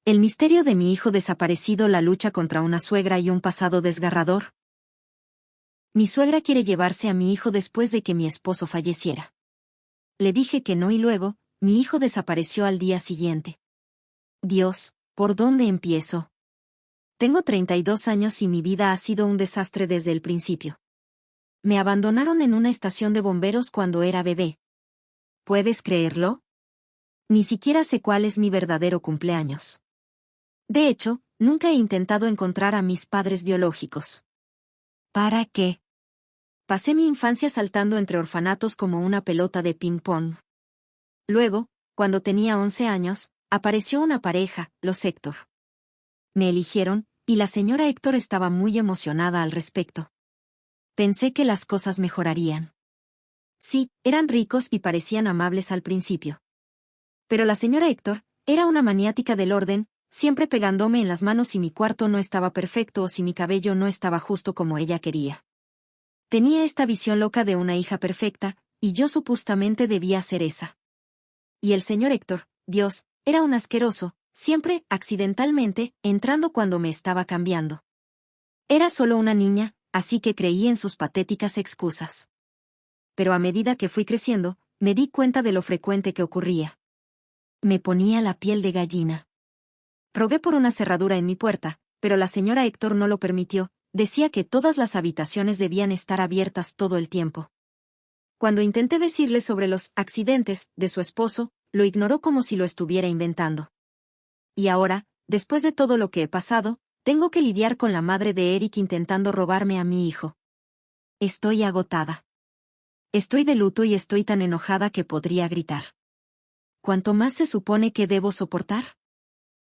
El misterio de mi hijo desaparecido, la lucha contra una suegra y un pasado desgarrador. Mi suegra quiere llevarse a mi hijo después de que mi esposo falleciera. Le dije que no y luego, mi hijo desapareció al día siguiente. Dios, ¿por dónde empiezo? Tengo 32 años y mi vida ha sido un desastre desde el principio. Me abandonaron en una estación de bomberos cuando era bebé. ¿Puedes creerlo? Ni siquiera sé cuál es mi verdadero cumpleaños. De hecho, nunca he intentado encontrar a mis padres biológicos. ¿Para qué? Pasé mi infancia saltando entre orfanatos como una pelota de ping-pong. Luego, cuando tenía 11 años, apareció una pareja, los Héctor. Me eligieron, y la señora Héctor estaba muy emocionada al respecto. Pensé que las cosas mejorarían. Sí, eran ricos y parecían amables al principio. Pero la señora Héctor era una maniática del orden, siempre pegándome en las manos si mi cuarto no estaba perfecto o si mi cabello no estaba justo como ella quería. Tenía esta visión loca de una hija perfecta, y yo supuestamente debía ser esa. Y el señor Héctor, Dios, era un asqueroso, siempre, accidentalmente, entrando cuando me estaba cambiando. Era solo una niña, así que creí en sus patéticas excusas. Pero a medida que fui creciendo, me di cuenta de lo frecuente que ocurría. Me ponía la piel de gallina. Rogué por una cerradura en mi puerta, pero la señora Héctor no lo permitió, decía que todas las habitaciones debían estar abiertas todo el tiempo. Cuando intenté decirle sobre los accidentes de su esposo, lo ignoró como si lo estuviera inventando. Y ahora, después de todo lo que he pasado, tengo que lidiar con la madre de Eric intentando robarme a mi hijo. Estoy agotada. Estoy de luto y estoy tan enojada que podría gritar. ¿Cuánto más se supone que debo soportar?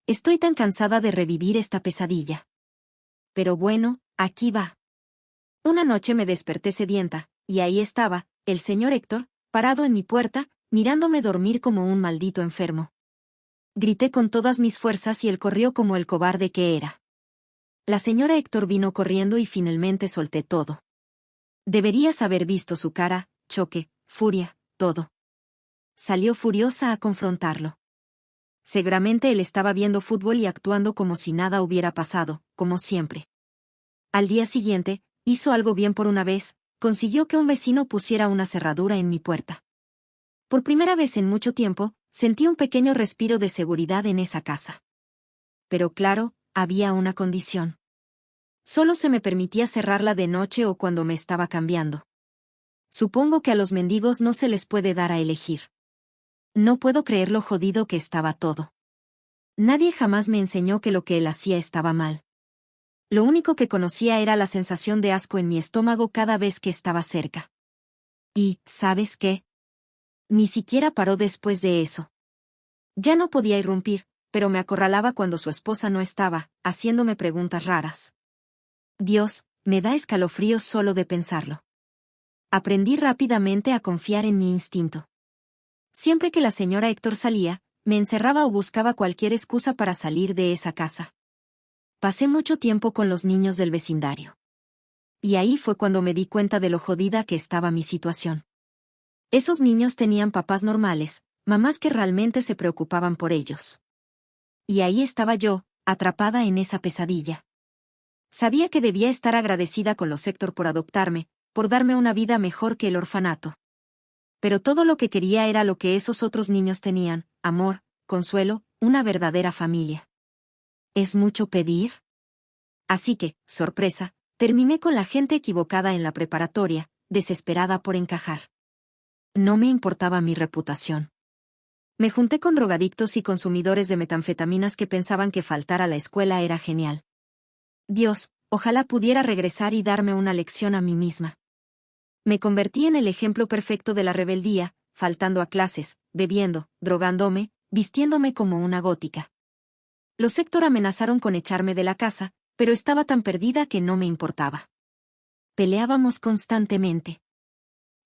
Estoy tan cansada de revivir esta pesadilla. Pero bueno, aquí va. Una noche me desperté sedienta, y ahí estaba, el señor Héctor, parado en mi puerta, mirándome dormir como un maldito enfermo. Grité con todas mis fuerzas y él corrió como el cobarde que era. La señora Héctor vino corriendo y finalmente solté todo. Deberías haber visto su cara, choque, furia, todo. Salió furiosa a confrontarlo. Seguramente él estaba viendo fútbol y actuando como si nada hubiera pasado, como siempre. Al día siguiente, hizo algo bien por una vez, consiguió que un vecino pusiera una cerradura en mi puerta. Por primera vez en mucho tiempo, sentí un pequeño respiro de seguridad en esa casa. Pero claro, había una condición. Solo se me permitía cerrarla de noche o cuando me estaba cambiando. Supongo que a los mendigos no se les puede dar a elegir. No puedo creer lo jodido que estaba todo. Nadie jamás me enseñó que lo que él hacía estaba mal. Lo único que conocía era la sensación de asco en mi estómago cada vez que estaba cerca. Y, ¿sabes qué? Ni siquiera paró después de eso. Ya no podía irrumpir, pero me acorralaba cuando su esposa no estaba, haciéndome preguntas raras. Dios, me da escalofríos solo de pensarlo. Aprendí rápidamente a confiar en mi instinto. Siempre que la señora Héctor salía, me encerraba o buscaba cualquier excusa para salir de esa casa. Pasé mucho tiempo con los niños del vecindario. Y ahí fue cuando me di cuenta de lo jodida que estaba mi situación. Esos niños tenían papás normales, mamás que realmente se preocupaban por ellos. Y ahí estaba yo, atrapada en esa pesadilla. Sabía que debía estar agradecida con los Héctor por adoptarme, por darme una vida mejor que el orfanato. Pero todo lo que quería era lo que esos otros niños tenían, amor, consuelo, una verdadera familia. ¿Es mucho pedir? Así que, sorpresa, terminé con la gente equivocada en la preparatoria, desesperada por encajar. No me importaba mi reputación. Me junté con drogadictos y consumidores de metanfetaminas que pensaban que faltar a la escuela era genial. Dios, ojalá pudiera regresar y darme una lección a mí misma. Me convertí en el ejemplo perfecto de la rebeldía, faltando a clases, bebiendo, drogándome, vistiéndome como una gótica. Los Héctor amenazaron con echarme de la casa, pero estaba tan perdida que no me importaba. Peleábamos constantemente.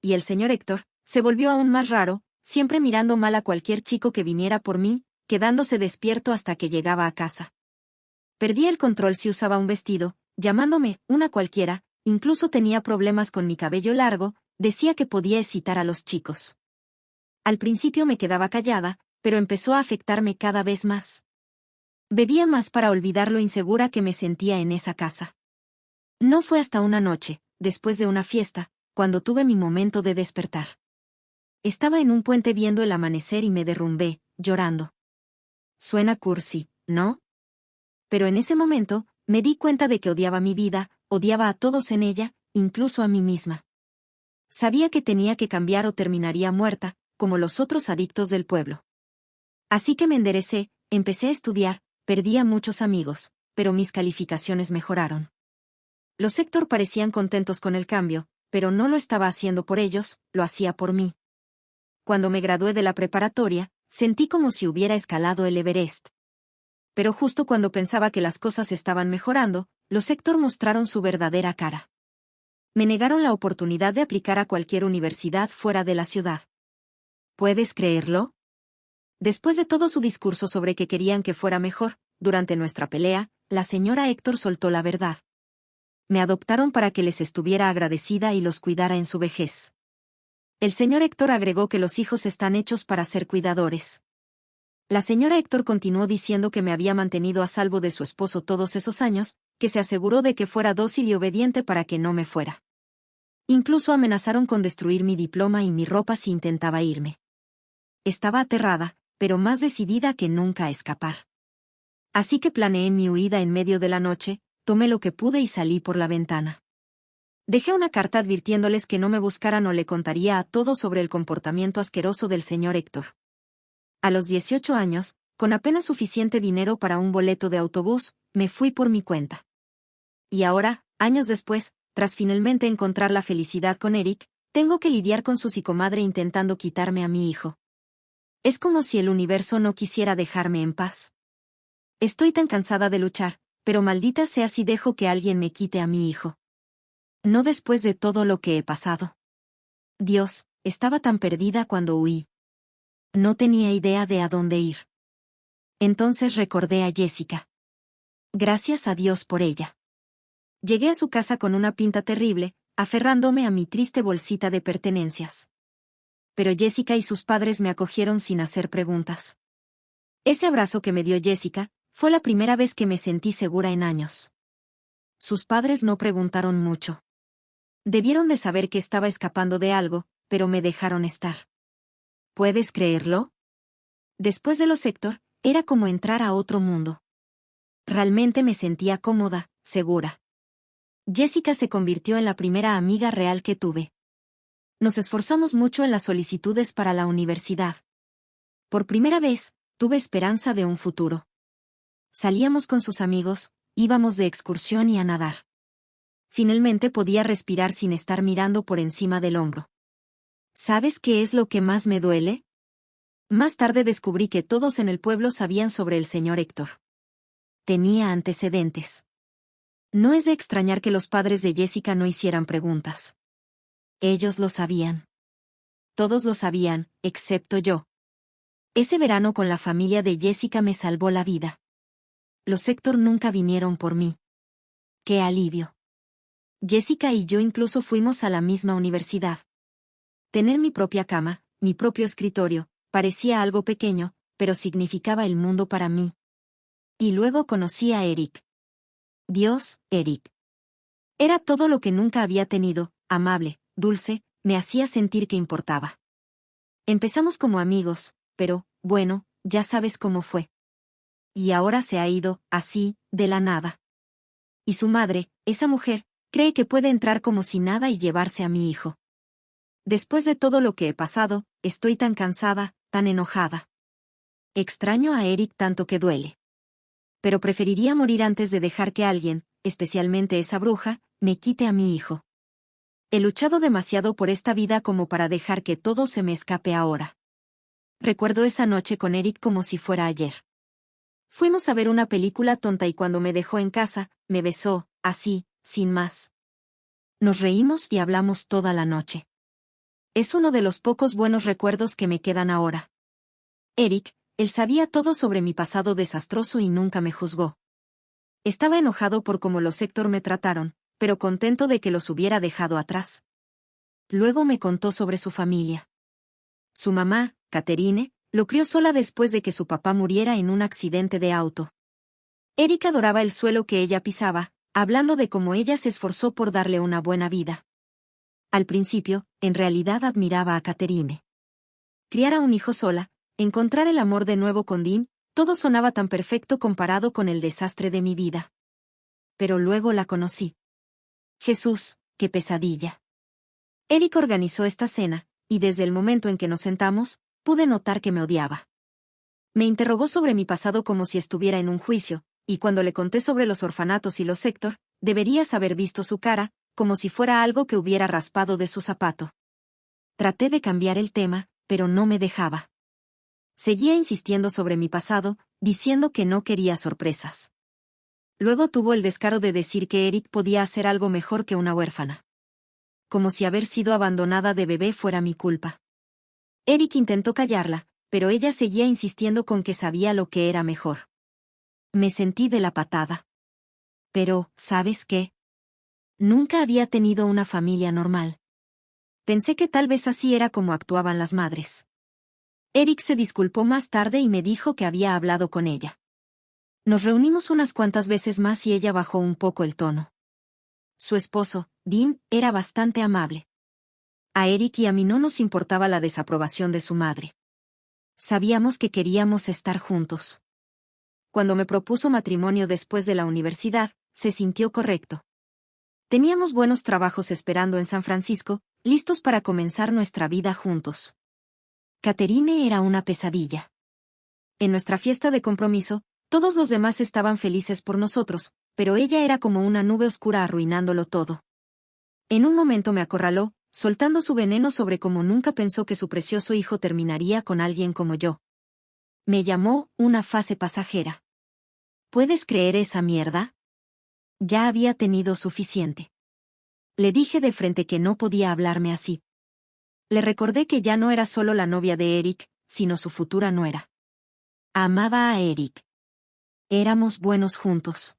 Y el señor Héctor se volvió aún más raro, siempre mirando mal a cualquier chico que viniera por mí, quedándose despierto hasta que llegaba a casa. Perdía el control si usaba un vestido, llamándome una cualquiera, incluso tenía problemas con mi cabello largo, decía que podía excitar a los chicos. Al principio me quedaba callada, pero empezó a afectarme cada vez más. Bebía más para olvidar lo insegura que me sentía en esa casa. No fue hasta una noche, después de una fiesta, cuando tuve mi momento de despertar. Estaba en un puente viendo el amanecer y me derrumbé, llorando. Suena cursi, ¿no? Pero en ese momento, me di cuenta de que odiaba mi vida, odiaba a todos en ella, incluso a mí misma. Sabía que tenía que cambiar o terminaría muerta, como los otros adictos del pueblo. Así que me enderecé, empecé a estudiar, perdí a muchos amigos, pero mis calificaciones mejoraron. Los Héctor parecían contentos con el cambio, pero no lo estaba haciendo por ellos, lo hacía por mí. Cuando me gradué de la preparatoria, sentí como si hubiera escalado el Everest. Pero justo cuando pensaba que las cosas estaban mejorando, los Héctor mostraron su verdadera cara. Me negaron la oportunidad de aplicar a cualquier universidad fuera de la ciudad. ¿Puedes creerlo? Después de todo su discurso sobre que querían que fuera mejor, durante nuestra pelea, la señora Héctor soltó la verdad. Me adoptaron para que les estuviera agradecida y los cuidara en su vejez. El señor Héctor agregó que los hijos están hechos para ser cuidadores. La señora Héctor continuó diciendo que me había mantenido a salvo de su esposo todos esos años, que se aseguró de que fuera dócil y obediente para que no me fuera. Incluso amenazaron con destruir mi diploma y mi ropa si intentaba irme. Estaba aterrada, pero más decidida que nunca a escapar. Así que planeé mi huida en medio de la noche, tomé lo que pude y salí por la ventana. Dejé una carta advirtiéndoles que no me buscaran o le contaría a todos sobre el comportamiento asqueroso del señor Héctor. A los 18 años, con apenas suficiente dinero para un boleto de autobús, me fui por mi cuenta. Y ahora, años después, tras finalmente encontrar la felicidad con Eric, tengo que lidiar con su psicomadre intentando quitarme a mi hijo. Es como si el universo no quisiera dejarme en paz. Estoy tan cansada de luchar, pero maldita sea si dejo que alguien me quite a mi hijo. No después de todo lo que he pasado. Dios, estaba tan perdida cuando huí. No tenía idea de a dónde ir. Entonces recordé a Jessica. Gracias a Dios por ella. Llegué a su casa con una pinta terrible, aferrándome a mi triste bolsita de pertenencias. Pero Jessica y sus padres me acogieron sin hacer preguntas. Ese abrazo que me dio Jessica fue la primera vez que me sentí segura en años. Sus padres no preguntaron mucho. Debieron de saber que estaba escapando de algo, pero me dejaron estar. ¿Puedes creerlo? Después de los Héctor, era como entrar a otro mundo. Realmente me sentía cómoda, segura. Jessica se convirtió en la primera amiga real que tuve. Nos esforzamos mucho en las solicitudes para la universidad. Por primera vez, tuve esperanza de un futuro. Salíamos con sus amigos, íbamos de excursión y a nadar. Finalmente podía respirar sin estar mirando por encima del hombro. ¿Sabes qué es lo que más me duele? Más tarde descubrí que todos en el pueblo sabían sobre el señor Héctor. Tenía antecedentes. No es de extrañar que los padres de Jessica no hicieran preguntas. Ellos lo sabían. Todos lo sabían, excepto yo. Ese verano con la familia de Jessica me salvó la vida. Los Héctor nunca vinieron por mí. ¡Qué alivio! Jessica y yo incluso fuimos a la misma universidad. Tener mi propia cama, mi propio escritorio, parecía algo pequeño, pero significaba el mundo para mí. Y luego conocí a Eric. Dios, Eric. Era todo lo que nunca había tenido, amable, dulce, me hacía sentir que importaba. Empezamos como amigos, pero, bueno, ya sabes cómo fue. Y ahora se ha ido, así, de la nada. Y su madre, esa mujer, cree que puede entrar como si nada y llevarse a mi hijo. Después de todo lo que he pasado, estoy tan cansada, tan enojada. Extraño a Eric tanto que duele. Pero preferiría morir antes de dejar que alguien, especialmente esa bruja, me quite a mi hijo. He luchado demasiado por esta vida como para dejar que todo se me escape ahora. Recuerdo esa noche con Eric como si fuera ayer. Fuimos a ver una película tonta y cuando me dejó en casa, me besó, así, sin más. Nos reímos y hablamos toda la noche. Es uno de los pocos buenos recuerdos que me quedan ahora. Eric, él sabía todo sobre mi pasado desastroso y nunca me juzgó. Estaba enojado por cómo los Héctor me trataron, pero contento de que los hubiera dejado atrás. Luego me contó sobre su familia. Su mamá, Catherine, lo crió sola después de que su papá muriera en un accidente de auto. Eric adoraba el suelo que ella pisaba, hablando de cómo ella se esforzó por darle una buena vida. Al principio, en realidad admiraba a Catherine. Criar a un hijo sola, encontrar el amor de nuevo con Dean, todo sonaba tan perfecto comparado con el desastre de mi vida. Pero luego la conocí. Jesús, qué pesadilla. Eric organizó esta cena, y desde el momento en que nos sentamos, pude notar que me odiaba. Me interrogó sobre mi pasado como si estuviera en un juicio, y cuando le conté sobre los orfanatos y los Héctor, deberías haber visto su cara, como si fuera algo que hubiera raspado de su zapato. Traté de cambiar el tema, pero no me dejaba. Seguía insistiendo sobre mi pasado, diciendo que no quería sorpresas. Luego tuvo el descaro de decir que Eric podía hacer algo mejor que una huérfana. Como si haber sido abandonada de bebé fuera mi culpa. Eric intentó callarla, pero ella seguía insistiendo con que sabía lo que era mejor. Me sentí de la patada. Pero, ¿sabes qué? Nunca había tenido una familia normal. Pensé que tal vez así era como actuaban las madres. Eric se disculpó más tarde y me dijo que había hablado con ella. Nos reunimos unas cuantas veces más y ella bajó un poco el tono. Su esposo, Dean, era bastante amable. A Eric y a mí no nos importaba la desaprobación de su madre. Sabíamos que queríamos estar juntos. Cuando me propuso matrimonio después de la universidad, se sintió correcto. Teníamos buenos trabajos esperando en San Francisco, listos para comenzar nuestra vida juntos. Catherine era una pesadilla. En nuestra fiesta de compromiso, todos los demás estaban felices por nosotros, pero ella era como una nube oscura arruinándolo todo. En un momento me acorraló, soltando su veneno sobre cómo nunca pensó que su precioso hijo terminaría con alguien como yo. Me llamó una fase pasajera. ¿Puedes creer esa mierda? Ya había tenido suficiente. Le dije de frente que no podía hablarme así. Le recordé que ya no era solo la novia de Eric, sino su futura nuera. Amaba a Eric. Éramos buenos juntos.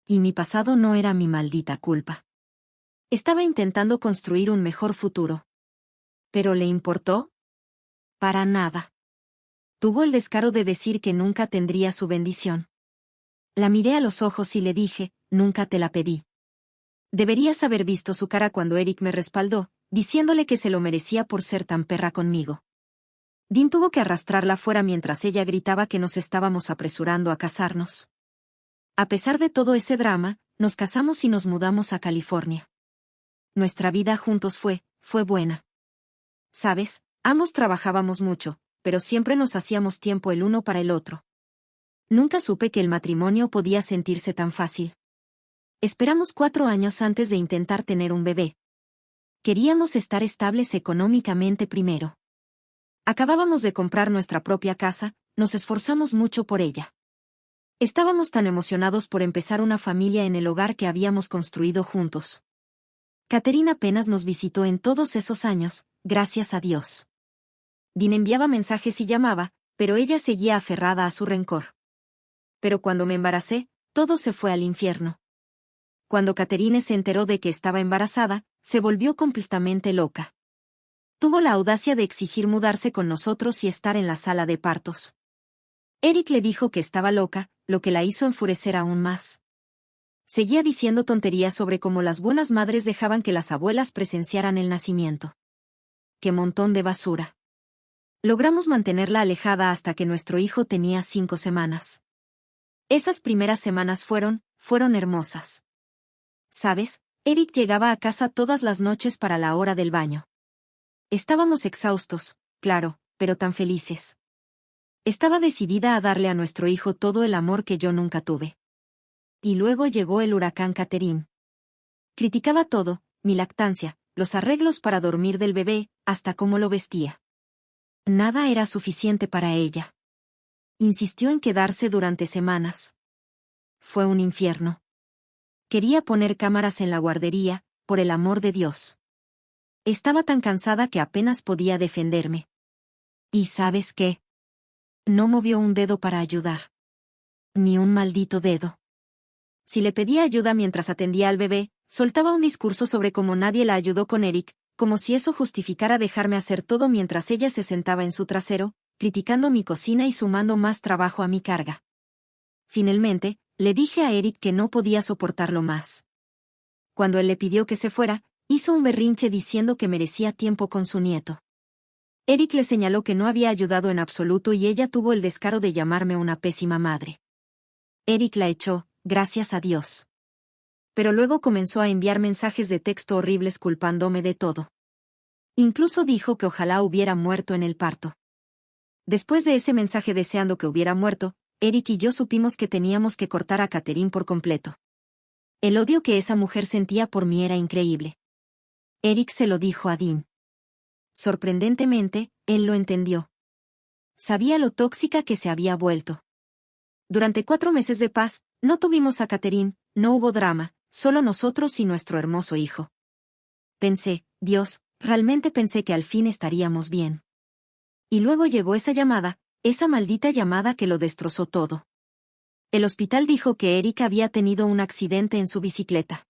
Y mi pasado no era mi maldita culpa. Estaba intentando construir un mejor futuro. ¿Pero le importó? Para nada. Tuvo el descaro de decir que nunca tendría su bendición. La miré a los ojos y le dije, nunca te la pedí. Deberías haber visto su cara cuando Eric me respaldó, diciéndole que se lo merecía por ser tan perra conmigo. Dean tuvo que arrastrarla fuera mientras ella gritaba que nos estábamos apresurando a casarnos. A pesar de todo ese drama, nos casamos y nos mudamos a California. Nuestra vida juntos fue buena. ¿Sabes? Ambos trabajábamos mucho, pero siempre nos hacíamos tiempo el uno para el otro. Nunca supe que el matrimonio podía sentirse tan fácil. Esperamos 4 años antes de intentar tener un bebé. Queríamos estar estables económicamente primero. Acabábamos de comprar nuestra propia casa, nos esforzamos mucho por ella. Estábamos tan emocionados por empezar una familia en el hogar que habíamos construido juntos. Catherine apenas nos visitó en todos esos años, gracias a Dios. Dean enviaba mensajes y llamaba, pero ella seguía aferrada a su rencor. Pero cuando me embaracé, todo se fue al infierno. Cuando Catherine se enteró de que estaba embarazada, se volvió completamente loca. Tuvo la audacia de exigir mudarse con nosotros y estar en la sala de partos. Eric le dijo que estaba loca, lo que la hizo enfurecer aún más. Seguía diciendo tonterías sobre cómo las buenas madres dejaban que las abuelas presenciaran el nacimiento. ¡Qué montón de basura! Logramos mantenerla alejada hasta que nuestro hijo tenía 5 semanas. Esas primeras semanas fueron hermosas. ¿Sabes? Eric llegaba a casa todas las noches para la hora del baño. Estábamos exhaustos, claro, pero tan felices. Estaba decidida a darle a nuestro hijo todo el amor que yo nunca tuve. Y luego llegó el huracán Catherine. Criticaba todo, mi lactancia, los arreglos para dormir del bebé, hasta cómo lo vestía. Nada era suficiente para ella. Insistió en quedarse durante semanas. Fue un infierno. Quería poner cámaras en la guardería, por el amor de Dios. Estaba tan cansada que apenas podía defenderme. ¿Y sabes qué? No movió un dedo para ayudar. Ni un maldito dedo. Si le pedía ayuda mientras atendía al bebé, soltaba un discurso sobre cómo nadie la ayudó con Eric, como si eso justificara dejarme hacer todo mientras ella se sentaba en su trasero, criticando mi cocina y sumando más trabajo a mi carga. Finalmente, Le dije a Eric que no podía soportarlo más. Cuando él le pidió que se fuera, hizo un berrinche diciendo que merecía tiempo con su nieto. Eric le señaló que no había ayudado en absoluto y ella tuvo el descaro de llamarme una pésima madre. Eric la echó, gracias a Dios. Pero luego comenzó a enviar mensajes de texto horribles culpándome de todo. Incluso dijo que ojalá hubiera muerto en el parto. Después de ese mensaje deseando que hubiera muerto, Eric y yo supimos que teníamos que cortar a Catherine por completo. El odio que esa mujer sentía por mí era increíble. Eric se lo dijo a Dean. Sorprendentemente, él lo entendió. Sabía lo tóxica que se había vuelto. Durante 4 meses de paz, no tuvimos a Catherine, no hubo drama, solo nosotros y nuestro hermoso hijo. Pensé, Dios, realmente pensé que al fin estaríamos bien. Y luego llegó esa llamada, esa maldita llamada que lo destrozó todo. El hospital dijo que Eric había tenido un accidente en su bicicleta.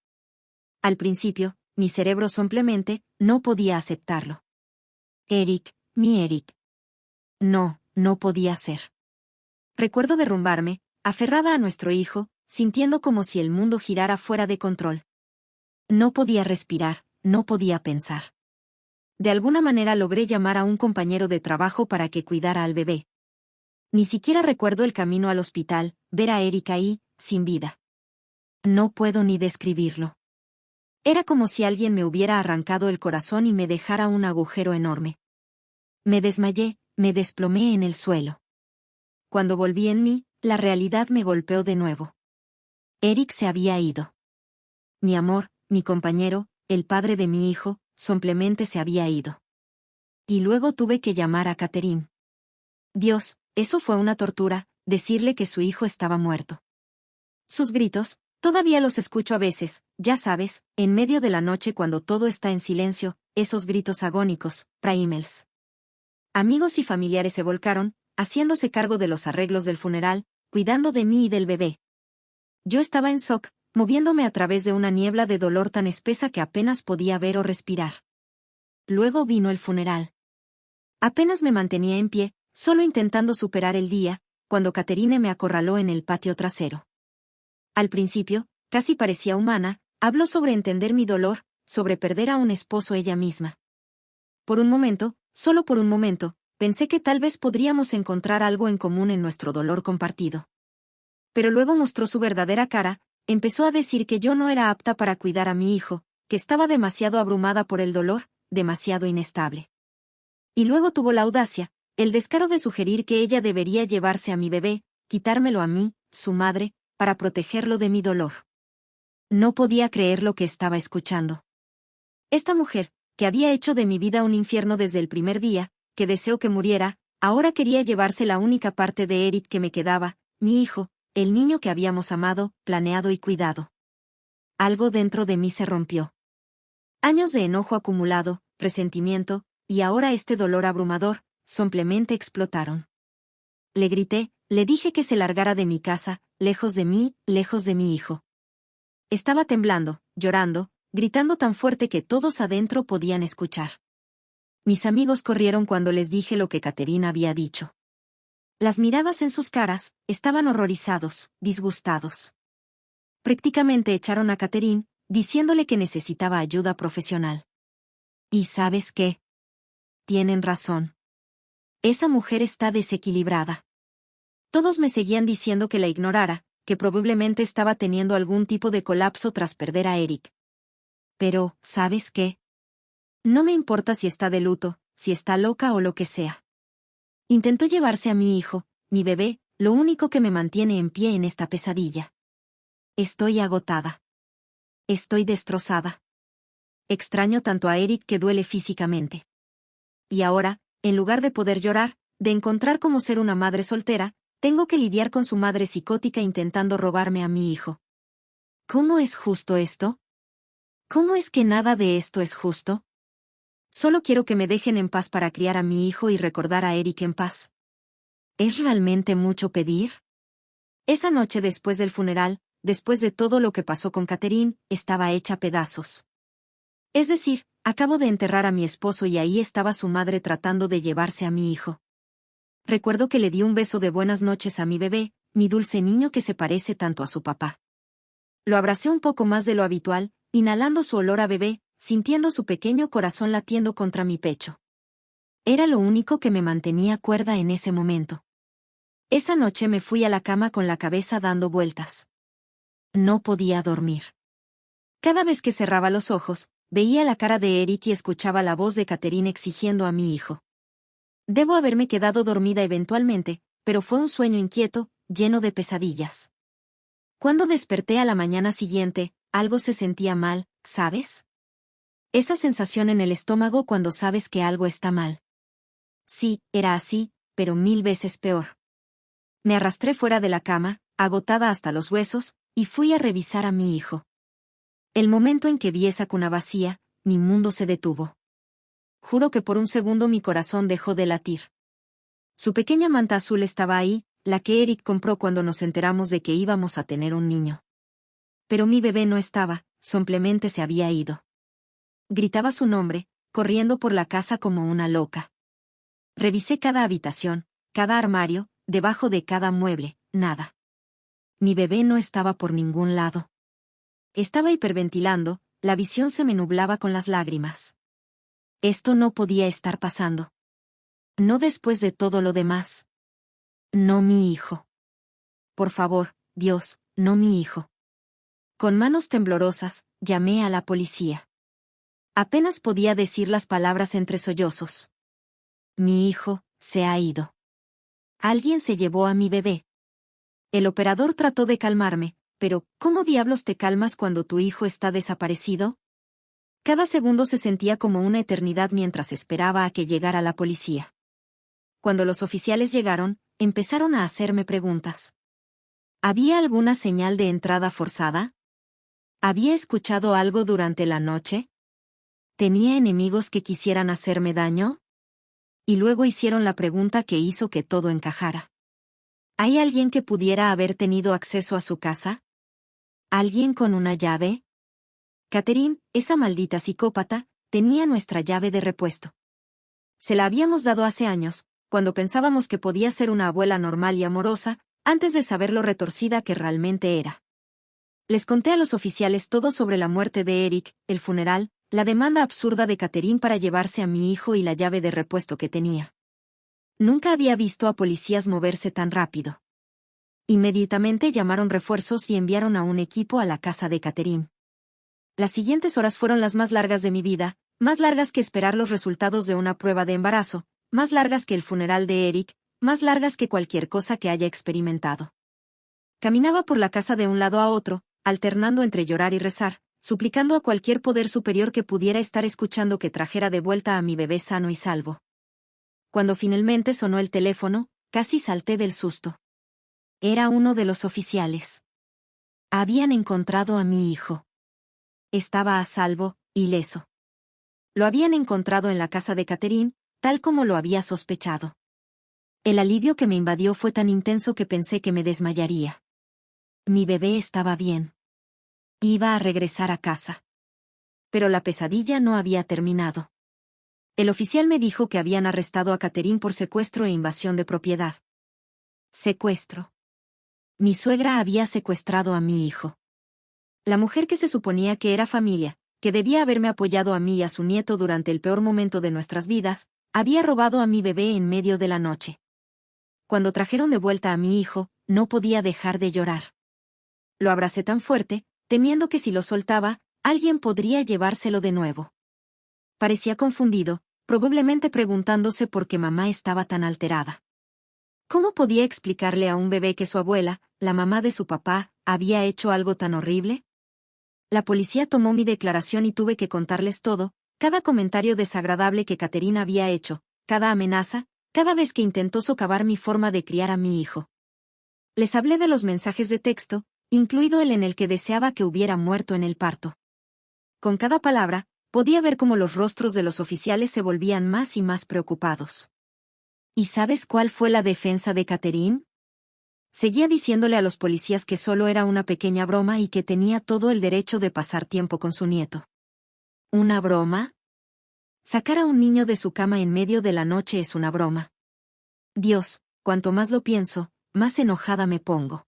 Al principio, mi cerebro simplemente no podía aceptarlo. Eric, mi Eric. No, no podía ser. Recuerdo derrumbarme, aferrada a nuestro hijo, sintiendo como si el mundo girara fuera de control. No podía respirar, no podía pensar. De alguna manera logré llamar a un compañero de trabajo para que cuidara al bebé. Ni siquiera recuerdo el camino al hospital, ver a Eric ahí, sin vida. No puedo ni describirlo. Era como si alguien me hubiera arrancado el corazón y me dejara un agujero enorme. Me desmayé, me desplomé en el suelo. Cuando volví en mí, la realidad me golpeó de nuevo. Eric se había ido. Mi amor, mi compañero, el padre de mi hijo, simplemente se había ido. Y luego tuve que llamar a Catherine. Dios, eso fue una tortura, decirle que su hijo estaba muerto. Sus gritos, todavía los escucho a veces, ya sabes, en medio de la noche cuando todo está en silencio, esos gritos agónicos, primeals. Amigos y familiares se volcaron, haciéndose cargo de los arreglos del funeral, cuidando de mí y del bebé. Yo estaba en shock, moviéndome a través de una niebla de dolor tan espesa que apenas podía ver o respirar. Luego vino el funeral. Apenas me mantenía en pie, solo intentando superar el día, cuando Catherine me acorraló en el patio trasero. Al principio, casi parecía humana, habló sobre entender mi dolor, sobre perder a un esposo ella misma. Por un momento, solo por un momento, pensé que tal vez podríamos encontrar algo en común en nuestro dolor compartido. Pero luego mostró su verdadera cara, empezó a decir que yo no era apta para cuidar a mi hijo, que estaba demasiado abrumada por el dolor, demasiado inestable. Y luego tuvo la audacia, el descaro de sugerir que ella debería llevarse a mi bebé, quitármelo a mí, su madre, para protegerlo de mi dolor. No podía creer lo que estaba escuchando. Esta mujer, que había hecho de mi vida un infierno desde el primer día, que deseó que muriera, ahora quería llevarse la única parte de Eric que me quedaba, mi hijo, el niño que habíamos amado, planeado y cuidado. Algo dentro de mí se rompió. Años de enojo acumulado, resentimiento, y ahora este dolor abrumador, simplemente explotaron. Le grité, le dije que se largara de mi casa, lejos de mí, lejos de mi hijo. Estaba temblando, llorando, gritando tan fuerte que todos adentro podían escuchar. Mis amigos corrieron cuando les dije lo que Catherine había dicho. Las miradas en sus caras, estaban horrorizados, disgustados. Prácticamente echaron a Catherine, diciéndole que necesitaba ayuda profesional. ¿Y sabes qué? Tienen razón. Esa mujer está desequilibrada. Todos me seguían diciendo que la ignorara, que probablemente estaba teniendo algún tipo de colapso tras perder a Eric. Pero, ¿sabes qué? No me importa si está de luto, si está loca o lo que sea. Intentó llevarse a mi hijo, mi bebé, lo único que me mantiene en pie en esta pesadilla. Estoy agotada. Estoy destrozada. Extraño tanto a Eric que duele físicamente. Y ahora, en lugar de poder llorar, de encontrar cómo ser una madre soltera, tengo que lidiar con su madre psicótica intentando robarme a mi hijo. ¿Cómo es justo esto? ¿Cómo es que nada de esto es justo? Solo quiero que me dejen en paz para criar a mi hijo y recordar a Eric en paz. ¿Es realmente mucho pedir? Esa noche después del funeral, después de todo lo que pasó con Catherine, estaba hecha pedazos. Es decir, acabo de enterrar a mi esposo y ahí estaba su madre tratando de llevarse a mi hijo. Recuerdo que le di un beso de buenas noches a mi bebé, mi dulce niño que se parece tanto a su papá. Lo abracé un poco más de lo habitual, inhalando su olor a bebé, sintiendo su pequeño corazón latiendo contra mi pecho. Era lo único que me mantenía cuerda en ese momento. Esa noche me fui a la cama con la cabeza dando vueltas. No podía dormir. Cada vez que cerraba los ojos, veía la cara de Eric y escuchaba la voz de Catherine exigiendo a mi hijo. Debo haberme quedado dormida eventualmente, pero fue un sueño inquieto, lleno de pesadillas. Cuando desperté a la mañana siguiente, algo se sentía mal, ¿sabes? Esa sensación en el estómago cuando sabes que algo está mal. Sí, era así, pero 1000 veces peor. Me arrastré fuera de la cama, agotada hasta los huesos, y fui a revisar a mi hijo. El momento en que vi esa cuna vacía, mi mundo se detuvo. Juro que por un segundo mi corazón dejó de latir. Su pequeña manta azul estaba ahí, la que Eric compró cuando nos enteramos de que íbamos a tener un niño. Pero mi bebé no estaba, simplemente se había ido. Gritaba su nombre, corriendo por la casa como una loca. Revisé cada habitación, cada armario, debajo de cada mueble, nada. Mi bebé no estaba por ningún lado. Estaba hiperventilando, la visión se me nublaba con las lágrimas. Esto no podía estar pasando. No después de todo lo demás. No mi hijo. Por favor, Dios, no mi hijo. Con manos temblorosas, llamé a la policía. Apenas podía decir las palabras entre sollozos. Mi hijo se ha ido. Alguien se llevó a mi bebé. El operador trató de calmarme, pero ¿cómo diablos te calmas cuando tu hijo está desaparecido? Cada segundo se sentía como una eternidad mientras esperaba a que llegara la policía. Cuando los oficiales llegaron, empezaron a hacerme preguntas. ¿Había alguna señal de entrada forzada? ¿Había escuchado algo durante la noche? ¿Tenía enemigos que quisieran hacerme daño? Y luego hicieron la pregunta que hizo que todo encajara. ¿Hay alguien que pudiera haber tenido acceso a su casa? ¿Alguien con una llave? Catherine, esa maldita psicópata, tenía nuestra llave de repuesto. Se la habíamos dado hace años, cuando pensábamos que podía ser una abuela normal y amorosa, antes de saber lo retorcida que realmente era. Les conté a los oficiales todo sobre la muerte de Eric, el funeral, la demanda absurda de Catherine para llevarse a mi hijo y la llave de repuesto que tenía. Nunca había visto a policías moverse tan rápido. Inmediatamente llamaron refuerzos y enviaron a un equipo a la casa de Catherine. Las siguientes horas fueron las más largas de mi vida, más largas que esperar los resultados de una prueba de embarazo, más largas que el funeral de Eric, más largas que cualquier cosa que haya experimentado. Caminaba por la casa de un lado a otro, alternando entre llorar y rezar, suplicando a cualquier poder superior que pudiera estar escuchando que trajera de vuelta a mi bebé sano y salvo. Cuando finalmente sonó el teléfono, casi salté del susto. Era uno de los oficiales. Habían encontrado a mi hijo. Estaba a salvo, ileso. Lo habían encontrado en la casa de Catherine, tal como lo había sospechado. El alivio que me invadió fue tan intenso que pensé que me desmayaría. Mi bebé estaba bien. Iba a regresar a casa. Pero la pesadilla no había terminado. El oficial me dijo que habían arrestado a Catherine por secuestro e invasión de propiedad. Secuestro. Mi suegra había secuestrado a mi hijo. La mujer que se suponía que era familia, que debía haberme apoyado a mí y a su nieto durante el peor momento de nuestras vidas, había robado a mi bebé en medio de la noche. Cuando trajeron de vuelta a mi hijo, no podía dejar de llorar. Lo abracé tan fuerte, temiendo que si lo soltaba, alguien podría llevárselo de nuevo. Parecía confundido, probablemente preguntándose por qué mamá estaba tan alterada. ¿Cómo podía explicarle a un bebé que su abuela, la mamá de su papá, había hecho algo tan horrible? La policía tomó mi declaración y tuve que contarles todo, cada comentario desagradable que Catherine había hecho, cada amenaza, cada vez que intentó socavar mi forma de criar a mi hijo. Les hablé de los mensajes de texto, incluido el en el que deseaba que hubiera muerto en el parto. Con cada palabra, podía ver cómo los rostros de los oficiales se volvían más y más preocupados. ¿Y sabes cuál fue la defensa de Catherine? Seguía diciéndole a los policías que solo era una pequeña broma y que tenía todo el derecho de pasar tiempo con su nieto. ¿Una broma? Sacar a un niño de su cama en medio de la noche es una broma. Dios, cuanto más lo pienso, más enojada me pongo.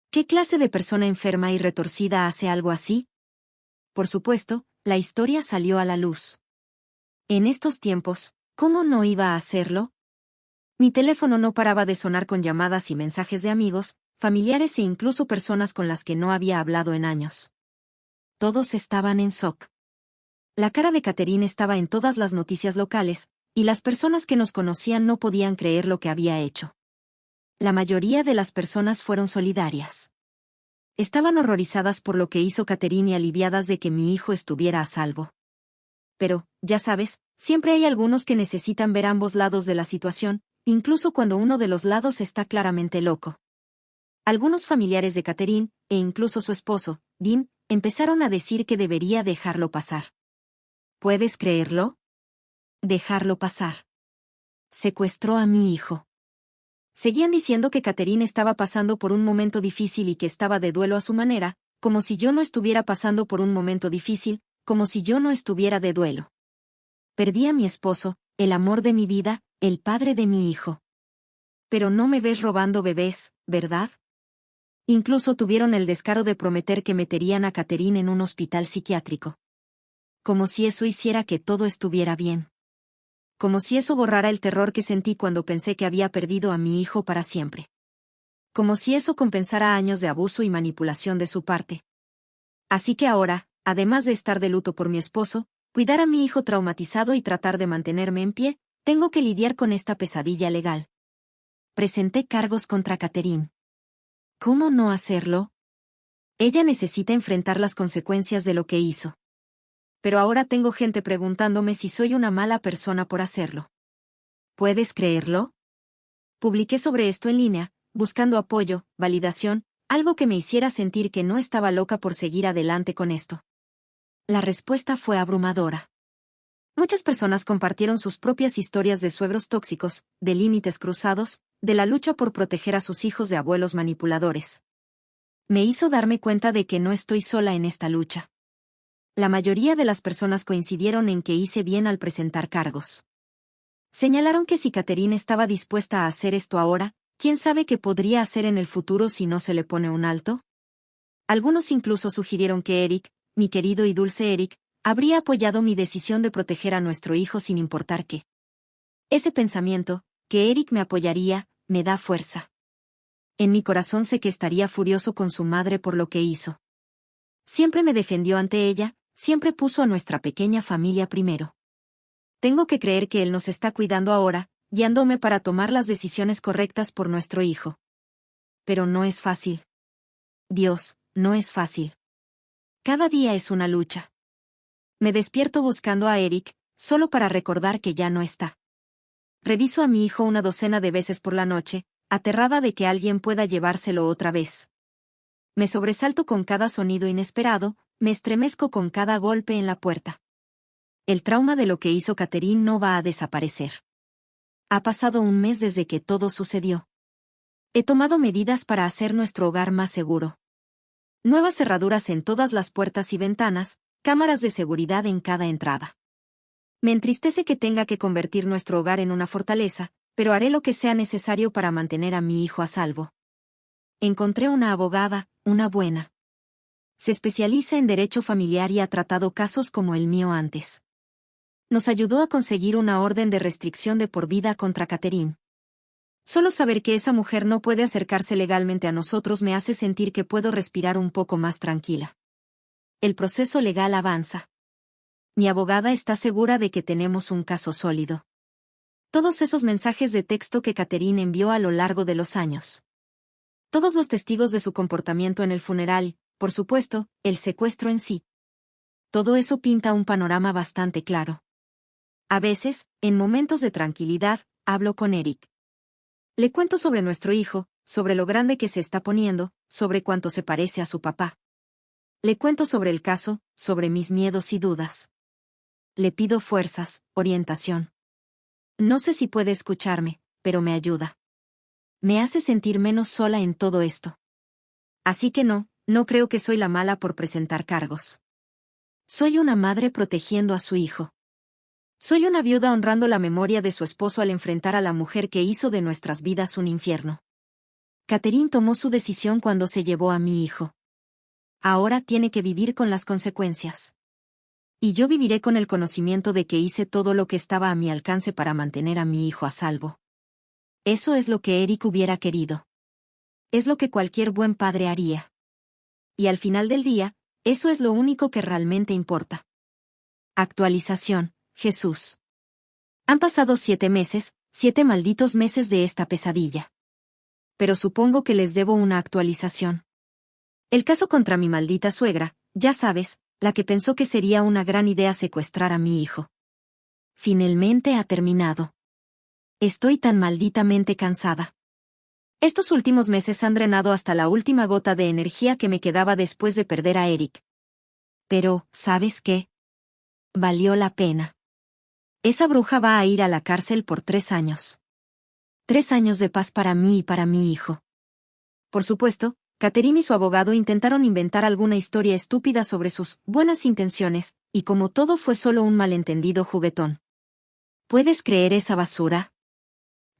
¿Qué clase de persona enferma y retorcida hace algo así? Por supuesto, la historia salió a la luz. En estos tiempos, ¿cómo no iba a hacerlo? Mi teléfono no paraba de sonar con llamadas y mensajes de amigos, familiares e incluso personas con las que no había hablado en años. Todos estaban en shock. La cara de Catherine estaba en todas las noticias locales, y las personas que nos conocían no podían creer lo que había hecho. La mayoría de las personas fueron solidarias. Estaban horrorizadas por lo que hizo Catherine y aliviadas de que mi hijo estuviera a salvo. Pero, ya sabes, siempre hay algunos que necesitan ver ambos lados de la situación, incluso cuando uno de los lados está claramente loco. Algunos familiares de Catherine, e incluso su esposo, Dean, empezaron a decir que debería dejarlo pasar. ¿Puedes creerlo? Dejarlo pasar. Secuestró a mi hijo. Seguían diciendo que Catherine estaba pasando por un momento difícil y que estaba de duelo a su manera, como si yo no estuviera pasando por un momento difícil, como si yo no estuviera de duelo. Perdí a mi esposo, el amor de mi vida, el padre de mi hijo. Pero no me ves robando bebés, ¿verdad? Incluso tuvieron el descaro de prometer que meterían a Catherine en un hospital psiquiátrico. Como si eso hiciera que todo estuviera bien. Como si eso borrara el terror que sentí cuando pensé que había perdido a mi hijo para siempre. Como si eso compensara años de abuso y manipulación de su parte. Así que ahora, además de estar de luto por mi esposo, cuidar a mi hijo traumatizado y tratar de mantenerme en pie, tengo que lidiar con esta pesadilla legal. Presenté cargos contra Catherine. ¿Cómo no hacerlo? Ella necesita enfrentar las consecuencias de lo que hizo. Pero ahora tengo gente preguntándome si soy una mala persona por hacerlo. ¿Puedes creerlo? Publiqué sobre esto en línea, buscando apoyo, validación, algo que me hiciera sentir que no estaba loca por seguir adelante con esto. La respuesta fue abrumadora. Muchas personas compartieron sus propias historias de suegros tóxicos, de límites cruzados, de la lucha por proteger a sus hijos de abuelos manipuladores. Me hizo darme cuenta de que no estoy sola en esta lucha. La mayoría de las personas coincidieron en que hice bien al presentar cargos. Señalaron que si Catherine estaba dispuesta a hacer esto ahora, ¿quién sabe qué podría hacer en el futuro si no se le pone un alto? Algunos incluso sugirieron que Eric, mi querido y dulce Eric, habría apoyado mi decisión de proteger a nuestro hijo sin importar qué. Ese pensamiento, que Eric me apoyaría, me da fuerza. En mi corazón sé que estaría furioso con su madre por lo que hizo. Siempre me defendió ante ella, siempre puso a nuestra pequeña familia primero. Tengo que creer que él nos está cuidando ahora, guiándome para tomar las decisiones correctas por nuestro hijo. Pero no es fácil. Dios, no es fácil. Cada día es una lucha. Me despierto buscando a Eric, solo para recordar que ya no está. Reviso a mi hijo una docena de veces por la noche, aterrada de que alguien pueda llevárselo otra vez. Me sobresalto con cada sonido inesperado, me estremezco con cada golpe en la puerta. El trauma de lo que hizo Catherine no va a desaparecer. Ha pasado un mes desde que todo sucedió. He tomado medidas para hacer nuestro hogar más seguro. Nuevas cerraduras en todas las puertas y ventanas, cámaras de seguridad en cada entrada. Me entristece que tenga que convertir nuestro hogar en una fortaleza, pero haré lo que sea necesario para mantener a mi hijo a salvo. Encontré una abogada, una buena. Se especializa en derecho familiar y ha tratado casos como el mío antes. Nos ayudó a conseguir una orden de restricción de por vida contra Catherine. Solo saber que esa mujer no puede acercarse legalmente a nosotros me hace sentir que puedo respirar un poco más tranquila. El proceso legal avanza. Mi abogada está segura de que tenemos un caso sólido. Todos esos mensajes de texto que Catherine envió a lo largo de los años. Todos los testigos de su comportamiento en el funeral, por supuesto, el secuestro en sí. Todo eso pinta un panorama bastante claro. A veces, en momentos de tranquilidad, hablo con Eric. Le cuento sobre nuestro hijo, sobre lo grande que se está poniendo, sobre cuánto se parece a su papá. Le cuento sobre el caso, sobre mis miedos y dudas. Le pido fuerzas, orientación. No sé si puede escucharme, pero me ayuda. Me hace sentir menos sola en todo esto. Así que no creo que soy la mala por presentar cargos. Soy una madre protegiendo a su hijo. Soy una viuda honrando la memoria de su esposo al enfrentar a la mujer que hizo de nuestras vidas un infierno. Catherine tomó su decisión cuando se llevó a mi hijo. Ahora tiene que vivir con las consecuencias. Y yo viviré con el conocimiento de que hice todo lo que estaba a mi alcance para mantener a mi hijo a salvo. Eso es lo que Eric hubiera querido. Es lo que cualquier buen padre haría. Y al final del día, eso es lo único que realmente importa. Actualización, Jesús. Han pasado 7 meses, 7 malditos meses de esta pesadilla. Pero supongo que les debo una actualización. El caso contra mi maldita suegra, ya sabes, la que pensó que sería una gran idea secuestrar a mi hijo. Finalmente ha terminado. Estoy tan malditamente cansada. Estos últimos meses han drenado hasta la última gota de energía que me quedaba después de perder a Eric. Pero, ¿sabes qué? Valió la pena. Esa bruja va a ir a la cárcel por 3 años. 3 años de paz para mí y para mi hijo. Por supuesto, Catherine y su abogado intentaron inventar alguna historia estúpida sobre sus buenas intenciones, y como todo fue solo un malentendido juguetón. ¿Puedes creer esa basura?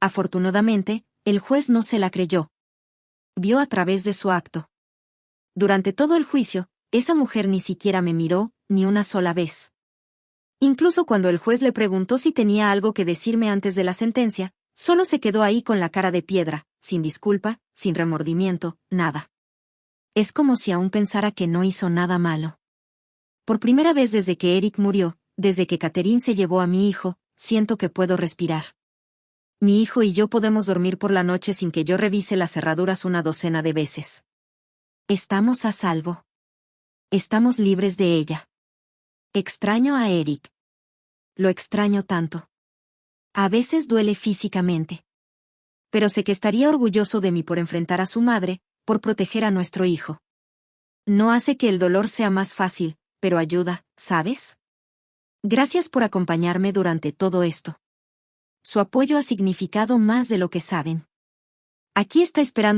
Afortunadamente, el juez no se la creyó. Vio a través de su acto. Durante todo el juicio, esa mujer ni siquiera me miró, ni una sola vez. Incluso cuando el juez le preguntó si tenía algo que decirme antes de la sentencia, solo se quedó ahí con la cara de piedra, sin disculpa, sin remordimiento, nada. Es como si aún pensara que no hizo nada malo. Por primera vez desde que Eric murió, desde que Catherine se llevó a mi hijo, siento que puedo respirar. Mi hijo y yo podemos dormir por la noche sin que yo revise las cerraduras una docena de veces. Estamos a salvo. Estamos libres de ella. Extraño a Eric. Lo extraño tanto. A veces duele físicamente. Pero sé que estaría orgulloso de mí por enfrentar a su madre, por proteger a nuestro hijo. No hace que el dolor sea más fácil, pero ayuda, ¿sabes? Gracias por acompañarme durante todo esto. Su apoyo ha significado más de lo que saben. Aquí está esperando